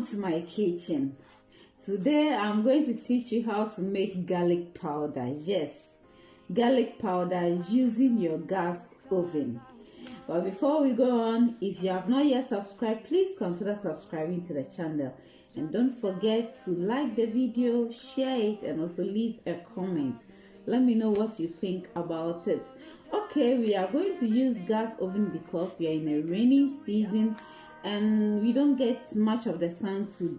Welcome to my kitchen. Today I'm going to teach you how to make garlic powder. Yes, garlic powder using your gas oven. But before we go on, if you have not yet subscribed, please consider subscribing to the channel. And don't forget to like the video, share it, and also leave a comment. Let me know what you think about it. Okay, we are going to use gas oven because we are in a rainy season and we don't get much of the sun to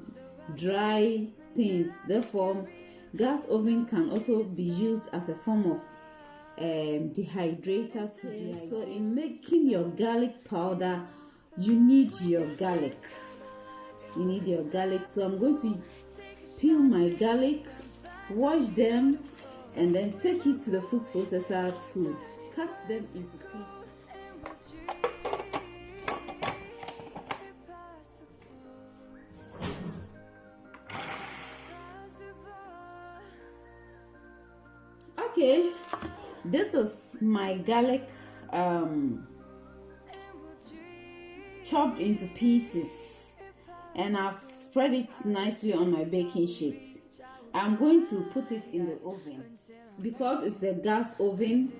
dry things. Therefore, gas oven can also be used as a form of dehydrator to dehydrate. So in making your garlic powder, you need your garlic. So I'm going to peel my garlic, wash them, and then take it to the food processor to cut them into pieces. Okay, this is my garlic chopped into pieces, and I've spread it nicely on my baking sheet. I'm going to put it in the oven because it's the gas oven,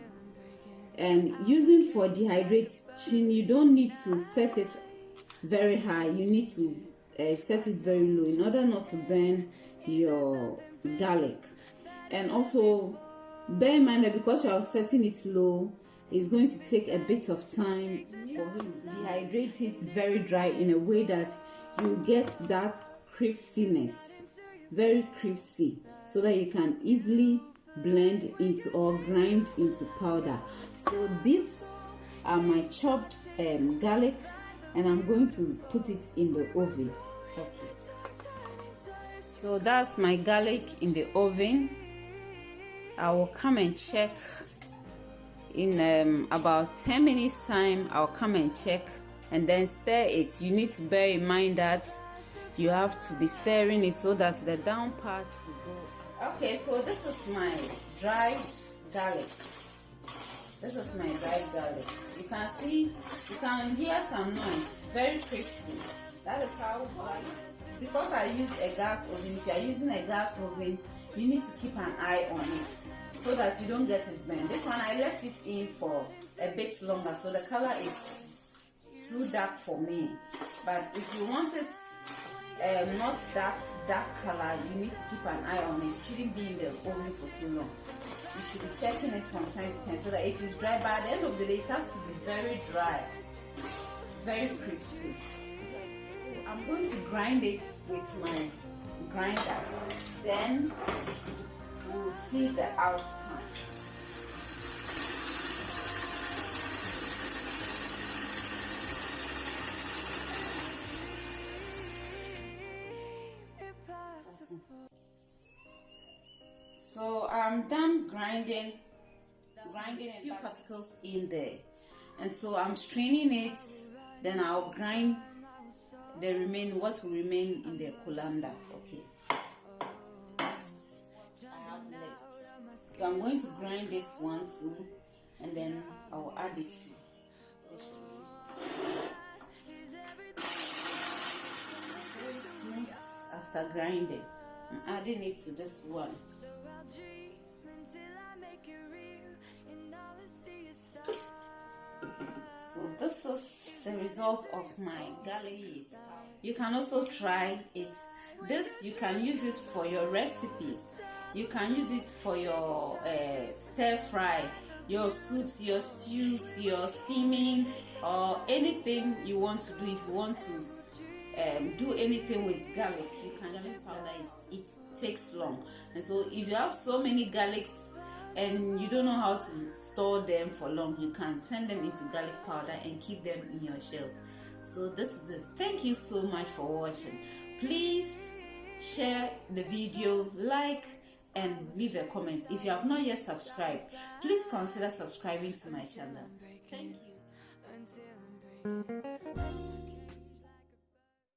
and using for dehydration you don't need to set it very high. You need to set it very low in order not to burn your garlic. And also bear in mind that because you are setting it low, it's going to take a bit of time for it to dehydrate it very dry in a way that you get that crispiness, very crispy, so that you can easily blend into or grind into powder. So these are my chopped garlic, and I'm going to put it in the oven. Okay, so that's my garlic in the oven. I will come and check in about 10 minutes time. I'll come and check and then stir it. You need to bear in mind that you have to be stirring it so that the down part will go. Okay, so this is my dried garlic. You can see, you can hear some noise, very crispy. That is how because I used a gas oven. If you are using a gas oven, you need to keep an eye on it so that you don't get it burned. This one I left it in for a bit longer, so the color is too dark for me. But if you want it not that dark color, you need to keep an eye on it. It shouldn't be in the oven for too long. You should be checking it from time to time so that if it's dry, by the end of the day it has to be very dry, very crispy. I'm going to grind it with my grinder, then we'll see the outcome. So I'm done grinding a few particles in there, and so I'm straining it. Then I'll grind what will remain in the colander. Okay, I have left, so I'm going to grind this one too, and then I'll add it to after grinding. I'm adding it to this one. So this is the result of my garlic. You can also try it. This, you can use it for your recipes. You can use it for your stir fry, your soups, your stews, your steaming, or anything you want to do. If you want to do anything with garlic, you can. Garlic powder it takes long, and so if you have so many garlics and you don't know how to store them for long, you can turn them into garlic powder and keep them in your shelves. So this is it. Thank you so much for watching. Please share the video, like, and leave a comment. If you have not yet subscribed, please consider subscribing to my channel. Thank you.